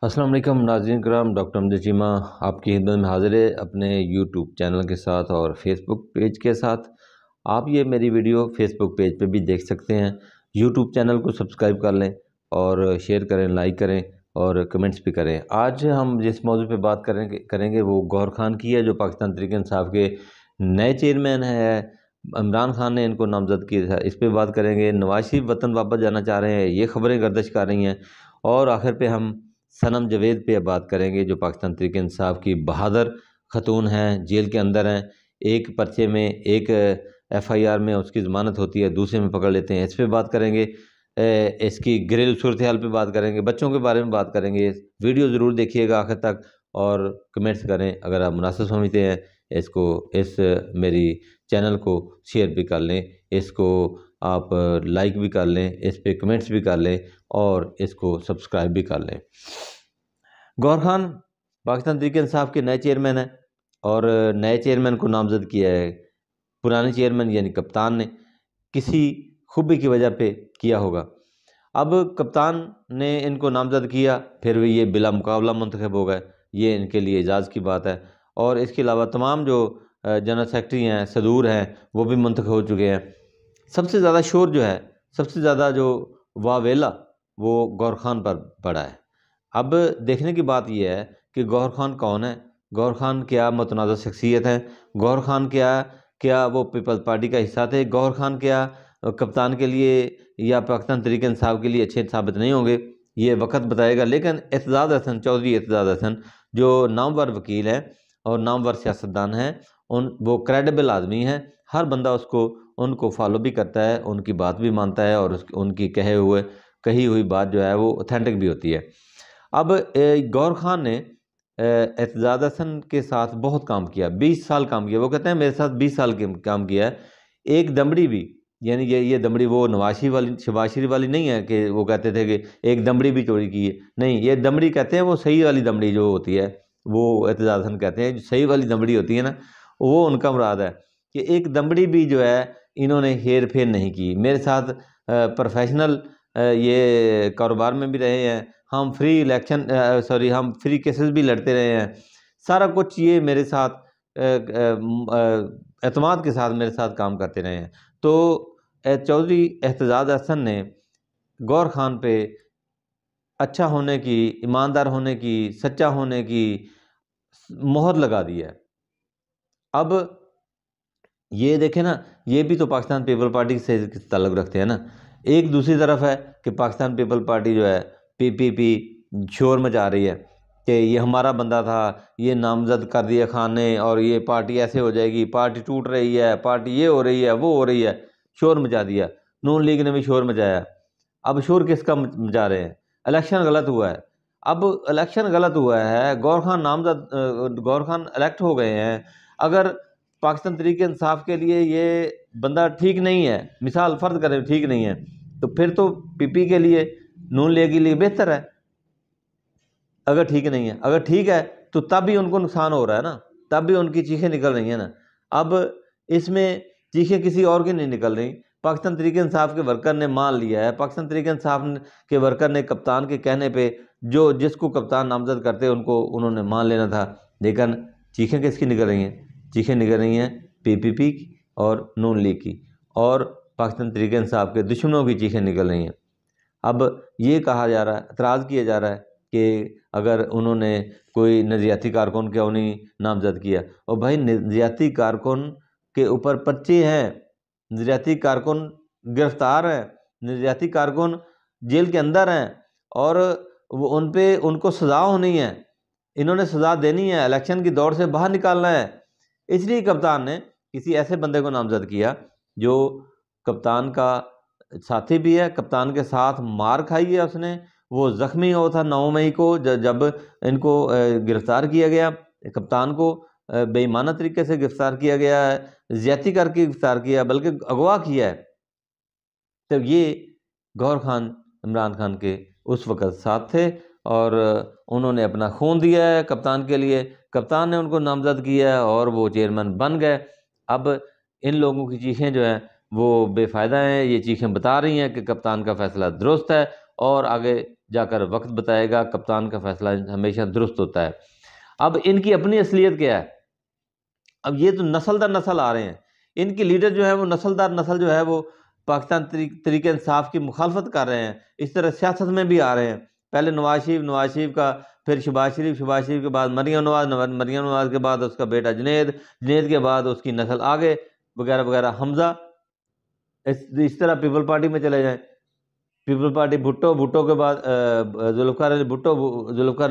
السلام علیکم ناظرین کرام، ڈاکٹر امجد چیمہ آپ کی خدمت میں حاضر ہے اپنے یوٹیوب چینل کے ساتھ اور فیس بک پیج کے ساتھ۔ آپ یہ میری ویڈیو فیس بک پیج پہ بھی دیکھ سکتے ہیں، یوٹیوب چینل کو سبسکرائب کر لیں اور شیئر کریں، لائک کریں اور کمنٹس بھی کریں۔ آج ہم جس موضوع پہ بات کریں گے وہ گوہر خان کی ہے، جو پاکستان تحریک انصاف کے نئے چیئرمین ہیں۔ عمران خان نے ان کو نامزد کیا تھا، اس پہ بات کریں گے۔ نواز شریف وطن واپس جانا چاہ رہے ہیں، یہ خبریں گردش کر رہی ہیں، اور آخر پہ ہم صنم جاوید پہ بات کریں گے، جو پاکستان تحریک انصاف کی بہادر خاتون ہیں، جیل کے اندر ہیں۔ ایک پرچے میں، ایک ایف آئی آر میں اس کی ضمانت ہوتی ہے، دوسرے میں پکڑ لیتے ہیں۔ اس پہ بات کریں گے، اس کی گھریلو صورتحال پہ بات کریں گے، بچوں کے بارے میں بات کریں گے۔ ویڈیو ضرور دیکھیے گا آخر تک اور کمنٹس کریں اگر آپ مناسب سمجھتے ہیں۔ اس میری چینل کو شیئر بھی کر لیں، اس کو آپ لائک بھی کر لیں، اس پہ کمنٹس بھی کر لیں اور اس کو سبسکرائب بھی کر لیں۔ گوہر خان پاکستان تحریک انصاف کے نئے چیئرمین ہیں، اور نئے چیئرمین کو نامزد کیا ہے پرانے چیئرمین یعنی کپتان نے، کسی خوبی کی وجہ پہ کیا ہوگا۔ اب کپتان نے ان کو نامزد کیا، پھر بھی یہ بلا مقابلہ منتخب ہو گئے، یہ ان کے لیے اعزاز کی بات ہے۔ اور اس کے علاوہ تمام جو جنرل سیکرٹری ہیں، صدور ہیں، وہ بھی منتخب ہو چکے ہیں۔ سب سے زیادہ شور جو ہے، سب سے زیادہ جو واویلا وہ گوہر خان پر پڑا ہے۔ اب دیکھنے کی بات یہ ہے کہ گوہر خان کون ہے، گوہر خان کیا متنازع شخصیت ہے، گوہر خان کیا وہ پیپلز پارٹی کا حصہ تھے، گوہر خان کیا کپتان کے لیے یا پاکستان تحریک انصاف کے لیے اچھے ثابت نہیں ہوں گے، یہ وقت بتائے گا۔ لیکن اعتزاز حسن چودھری، اعتزاز حسن جو نامور وکیل ہیں اور نامور سیاستدان ہیں، وہ کریڈیبل آدمی ہیں، ہر بندہ ان کو فالو بھی کرتا ہے، ان کی بات بھی مانتا ہے، اور ان کی کہی ہوئی بات جو ہے وہ اوتھینٹک بھی ہوتی ہے۔ اب گوہر خان نے اعتزاز حسن کے ساتھ بہت کام کیا، 20 سال کام کیا۔ وہ کہتے ہیں میرے ساتھ 20 سال کام کیا ہے، ایک دمڑی بھی، یعنی یہ دمڑی وہ شباز شریف والی نہیں ہے کہ وہ کہتے تھے کہ ایک دمڑی بھی چوری کی ہے، نہیں، یہ دمڑی کہتے ہیں وہ صحیح والی دمڑی جو ہوتی ہے، وہ اعتزاز حسن کہتے ہیں جو صحیح والی دمڑی ہوتی ہے نا، وہ ان کا مراد ہے کہ ایک دمڑی بھی جو ہے انہوں نے ہیر پھیر نہیں کی۔ میرے ساتھ پروفیشنل یہ کاروبار میں بھی رہے ہیں، ہم ہم فری کیسز بھی لڑتے رہے ہیں، سارا کچھ یہ میرے ساتھ اعتماد کے ساتھ میرے ساتھ کام کرتے رہے ہیں۔ تو چودھری اعتزاز حسن نے گوہر خان پہ اچھا ہونے کی، ایماندار ہونے کی، سچا ہونے کی مہر لگا دی ہے۔ اب یہ دیکھیں نا، یہ بھی تو پاکستان پیپل پارٹی سے تعلق رکھتے ہیں نا۔ ایک دوسری طرف ہے کہ پاکستان پیپل پارٹی جو ہے پی شور مچا رہی ہے کہ یہ ہمارا بندہ تھا، یہ نامزد کر دیا خان نے، اور یہ پارٹی ایسے ہو جائے گی، پارٹی ٹوٹ رہی ہے، پارٹی یہ ہو رہی ہے، وہ ہو رہی ہے، شور مچا دیا۔ نون لیگ نے بھی شور مچایا۔ اب شور کس کا مچا رہے ہیں؟ الیکشن غلط ہوا ہے۔ اب الیکشن غلط ہوا ہے، گوہر خان الیکٹ ہو گئے ہیں۔ اگر پاکستان تحریک انصاف کے لیے یہ بندہ ٹھیک نہیں ہے، مثال فرض کریں ٹھیک نہیں ہے، تو پھر تو پی کے لیے، نون لیگ کے لیے بہتر ہے۔ اگر ٹھیک نہیں ہے، اگر ٹھیک ہے تو تب بھی ان کو نقصان ہو رہا ہے نا، تب بھی ان کی چیخیں نکل رہی ہیں نا۔ اب اس میں چیخیں کسی اور کی نہیں نکل رہی، پاکستان تحریک انصاف کے ورکر نے مان لیا ہے، پاکستان تحریک انصاف کے ورکر نے کپتان کے کہنے پہ جس کو کپتان نامزد کرتے انہوں نے مان لینا تھا۔ لیکن چیخیں کس کی نکل رہی ہیں؟ چیخیں نکل رہی ہیں پی کی اور نون لیگ کی، اور پاکستان تحریک انصاف کے دشمنوں کی چیخیں نکل رہی ہیں۔ اب یہ کہا جا رہا ہے، اعتراض کیا جا رہا ہے کہ اگر انہوں نے کوئی نظریاتی کارکن کیوں نہیں نامزد کیا؟ اور بھائی نظریاتی کارکن کے اوپر پرچے ہیں، نظریاتی کارکن گرفتار ہیں، نظریاتی کارکن جیل کے اندر ہیں، اور ان کو سزا ہونی ہے، انہوں نے سزا دینی ہے، الیکشن کی دوڑ سے باہر نکالنا ہے۔ اس لیے کپتان نے کسی ایسے بندے کو نامزد کیا جو کپتان کا ساتھی بھی ہے، کپتان کے ساتھ مار کھائی ہے اس نے، وہ زخمی ہوا تھا 9 مئی کو جب ان کو گرفتار کیا گیا، کپتان کو بے ایمانہ طریقے سے گرفتار کیا گیا ہے، زیادتی کر کے گرفتار کیا، بلکہ اغوا کیا ہے۔ تو یہ گوہر خان عمران خان کے اس وقت ساتھ تھے، اور انہوں نے اپنا خون دیا ہے کپتان کے لیے، کپتان نے ان کو نامزد کیا ہے اور وہ چیئرمین بن گئے۔ اب ان لوگوں کی چیخیں جو ہیں وہ بے فائدہ ہیں، یہ چیخیں بتا رہی ہیں کہ کپتان کا فیصلہ درست ہے، اور آگے جا کر وقت بتائے گا، کپتان کا فیصلہ ہمیشہ درست ہوتا ہے۔ اب ان کی اپنی اصلیت کیا ہے؟ اب یہ تو نسل در نسل آ رہے ہیں، ان کی لیڈر جو ہے وہ نسل در نسل جو ہے وہ پاکستان تحریک انصاف کی مخالفت کر رہے ہیں، اس طرح سیاست میں بھی آ رہے ہیں۔ پہلے نواز شریف کا، پھر شہباز شریف کے بعد مریم نواز کے بعد اس کا بیٹا جنید کے بعد اس کی نسل آگے وغیرہ وغیرہ، حمزہ، اس طرح پیپل پارٹی میں چلے جائیں، پیپل پارٹی بھٹو کے بعد ذوالفقار علی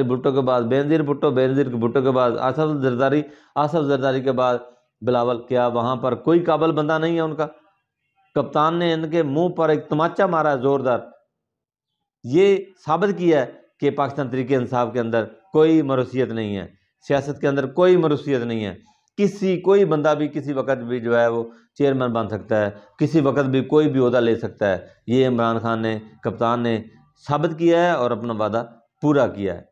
بھٹو کے بعد بینظیر بھٹو کے بعد آصف زرداری کے بعد بلاول۔ کیا وہاں پر کوئی قابل بندہ نہیں ہے ان کا؟ کپتان نے ان کے منہ پر ایک تماچا مارا ہے زوردار، یہ ثابت کیا ہے کہ پاکستان تحریک انصاف کے اندر کوئی مروثیت نہیں ہے، سیاست کے اندر کوئی مروثیت نہیں ہے، کوئی بندہ بھی کسی وقت بھی جو ہے وہ چیئرمین بن سکتا ہے، کسی وقت بھی کوئی بھی عہدہ لے سکتا ہے۔ یہ عمران خان نے، کپتان نے ثابت کیا ہے اور اپنا وعدہ پورا کیا ہے۔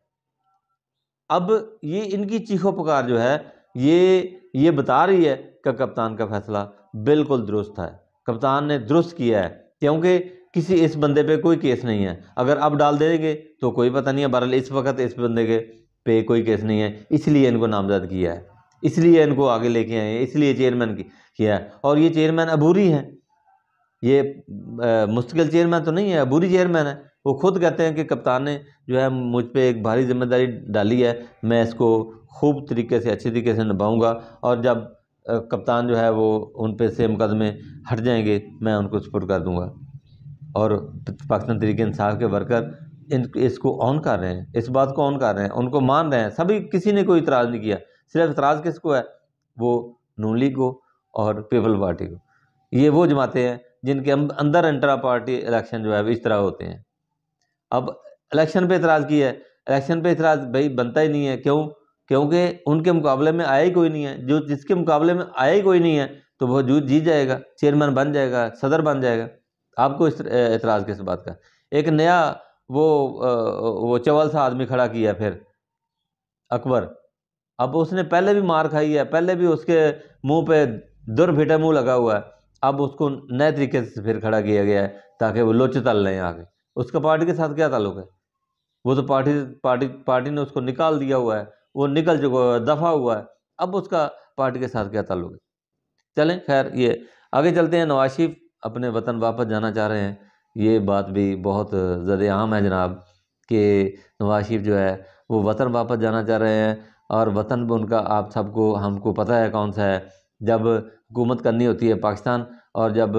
اب یہ ان کی چیخو پکار جو ہے یہ بتا رہی ہے کہ کپتان کا فیصلہ بالکل درست ہے، کپتان نے درست کیا ہے، کیونکہ کسی اس بندے پہ کوئی کیس نہیں ہے۔ اگر اب ڈال دیں گے تو کوئی پتہ نہیں ہے، بہرحال اس وقت اس بندے کے پہ کوئی کیس نہیں ہے، اس لیے ان کو نامزد کیا ہے، اس لیے ان کو آگے لے کے آئے ہیں، اس لیے چیئرمین کیا ہے۔ اور یہ چیئرمین عبوری ہیں، یہ مستقل چیئرمین تو نہیں ہے، عبوری چیئرمین ہے۔ وہ خود کہتے ہیں کہ کپتان نے جو ہے مجھ پہ ایک بھاری ذمہ داری ڈالی ہے، میں اس کو خوب طریقے سے، اچھی طریقے سے نبھاؤں گا، اور جب کپتان جو ہے وہ ان پہ سے مقدمے ہٹ جائیں گے میں ان کو سپورٹ کر دوں گا۔ اور پاکستان تحریک انصاف کے ورکر اس کو آن کر رہے ہیں، اس بات کو آن کر رہے ہیں، ان کو مان رہے ہیں، سبھی، کسی نے کوئی اعتراض نہیں کیا۔ صرف اعتراض کس کو ہے؟ وہ نون لیگ کو اور پیپل پارٹی کو۔ یہ وہ جماعتیں ہیں جن کے اندر انٹرا پارٹی الیکشن جو ہے اس طرح ہوتے ہیں۔ اب الیکشن پہ اعتراض کیا ہے، الیکشن پہ اعتراض بھائی بنتا ہی نہیں ہے، کیونکہ ان کے مقابلے میں آیا ہی کوئی نہیں ہے، جس کے مقابلے میں آیا ہی کوئی نہیں ہے تو وہ جیت جائے گا، چیئرمین بن جائے گا، صدر بن جائے گا۔ آپ کو اعتراض کس بات کا؟ ایک نیا وہ چول سا آدمی کھڑا کیا پھر اکبر، اب اس نے پہلے بھی مار کھائی ہے، پہلے بھی اس کے منہ پہ در پھٹا منہ لگا ہوا ہے، اب اس کو نئے طریقے سے پھر کھڑا کیا گیا ہے تاکہ وہ لوچے تل لیں آگے۔ اس کا پارٹی کے ساتھ کیا تعلق ہے؟ وہ تو پارٹی نے اس کو نکال دیا ہوا ہے، وہ نکل چکا دفع ہوا ہے، اب اس کا پارٹی کے ساتھ کیا تعلق ہے؟ چلیں خیر، یہ آگے چلتے ہیں۔ نواز شریف اپنے وطن واپس جانا چاہ رہے ہیں، یہ بات بھی بہت زیادہ عام ہے جناب، کہ نواز شریف جو ہے وہ وطن واپس جانا چاہ رہے ہیں، اور وطن بھی ان کا آپ سب کو، ہم کو پتہ ہے کون سا ہے۔ جب حکومت کرنی ہوتی ہے پاکستان، اور جب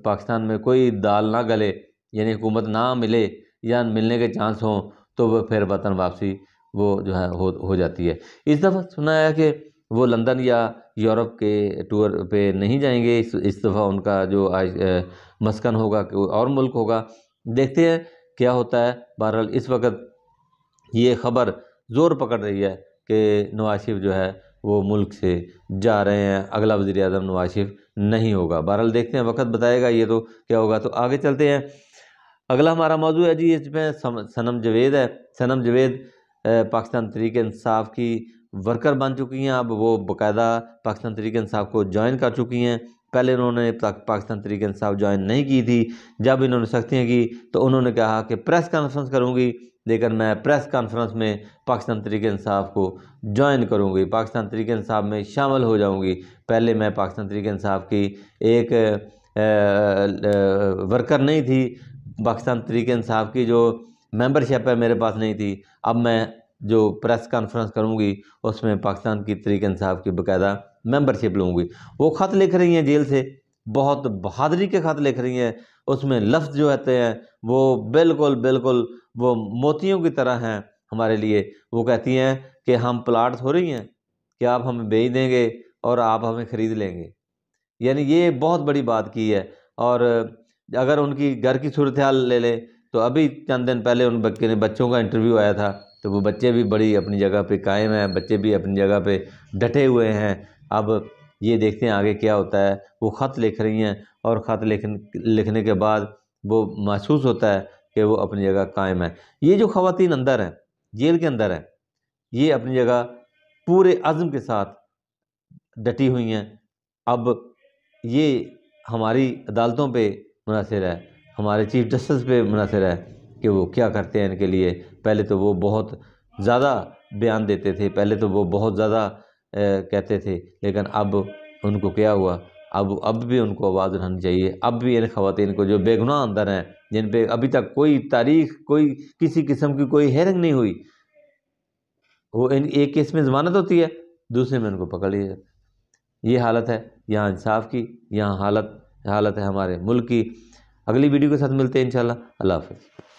پاکستان میں کوئی دال نہ گلے، یعنی حکومت نہ ملے یا ملنے کے چانس ہوں، تو وہ پھر وطن واپسی وہ جو ہے ہو جاتی ہے۔ اس دفعہ سنا ہے کہ وہ لندن یا یورپ کے ٹور پہ نہیں جائیں گے، اس دفعہ ان کا جو مسکن ہوگا کہ اور ملک ہوگا، دیکھتے ہیں کیا ہوتا ہے۔ بہرحال اس وقت یہ خبر زور پکڑ رہی ہے کہ نواز شریف جو ہے وہ ملک سے جا رہے ہیں، اگلا وزیر اعظم نواز شریف نہیں ہوگا۔ بہرحال دیکھتے ہیں، وقت بتائے گا یہ تو کیا ہوگا۔ تو آگے چلتے ہیں، اگلا ہمارا موضوع ہے جی، اس میں صنم جاوید ہے۔ صنم جاوید پاکستان تحریک انصاف کی ورکر بن چکی ہیں، اب وہ باقاعدہ پاکستان تحریک انصاف کو جوائن کر چکی ہیں۔ پہلے انہوں نے پاکستان تحریک انصاف جوائن نہیں کی تھی، جب انہوں نے سختیاں کی تو انہوں نے کہا کہ پریس کانفرنس کروں گی، لیکن میں پریس کانفرنس میں پاکستان تحریک انصاف کو جوائن کروں گی، پاکستان تحریک انصاف میں شامل ہو جاؤں گی۔ پہلے میں پاکستان تحریک انصاف کی ایک ورکر نہیں تھی، پاکستان تحریک انصاف کی جو ممبرشپ ہے میرے پاس نہیں تھی، اب میں جو پریس کانفرنس کروں گی اس میں پاکستان کی تحریک انصاف کی باقاعدہ ممبرشپ لوں گی۔ وہ خط لکھ رہی ہیں جیل سے، بہت بہادری کے خط لکھ رہی ہیں، اس میں لفظ جو ہوتے ہیں وہ بالکل وہ موتیوں کی طرح ہیں ہمارے لیے۔ وہ کہتی ہیں کہ ہم پلاٹ ہو رہی ہیں کہ آپ ہمیں بیچ دیں گے اور آپ ہمیں خرید لیں گے، یعنی یہ بہت بڑی بات کی ہے۔ اور اگر ان کی گھر کی صورتحال لے لیں تو ابھی چند دن پہلے ان بچوں کا انٹرویو آیا تھا، تو وہ بچے بھی بڑی اپنی جگہ پہ قائم ہیں، بچے بھی اپنی جگہ پہ ڈٹے ہوئے ہیں۔ اب یہ دیکھتے ہیں آگے کیا ہوتا ہے۔ وہ خط لکھ رہی ہیں، اور خط لکھنے کے بعد وہ محسوس ہوتا ہے کہ وہ اپنی جگہ قائم ہے۔ یہ جو خواتین اندر ہیں، جیل کے اندر ہیں، یہ اپنی جگہ پورے عزم کے ساتھ ڈٹی ہوئی ہیں۔ اب یہ ہماری عدالتوں پہ منحصر ہے، ہمارے چیف جسٹس پہ منحصر ہے کہ وہ کیا کرتے ہیں ان کے لیے۔ پہلے تو وہ بہت زیادہ بیان دیتے تھے، پہلے تو وہ بہت زیادہ کہتے تھے، لیکن اب ان کو کیا ہوا، اب بھی ان کو آواز اٹھانی چاہیے۔ اب بھی ان خواتین کو جو بے گناہ اندر ہیں، جن پہ ابھی تک کوئی تاریخ، کوئی کسی قسم کی کوئی ہیرنگ نہیں ہوئی، وہ ایک کیس میں ضمانت ہوتی ہے، دوسرے میں ان کو پکڑ لیا جاتا ہے۔ یہ حالت ہے یہاں انصاف کی، یہاں حالت ہے ہمارے ملک کی۔ اگلی ویڈیو کے ساتھ ملتے ہیں انشاءاللہ۔ اللہ حافظ۔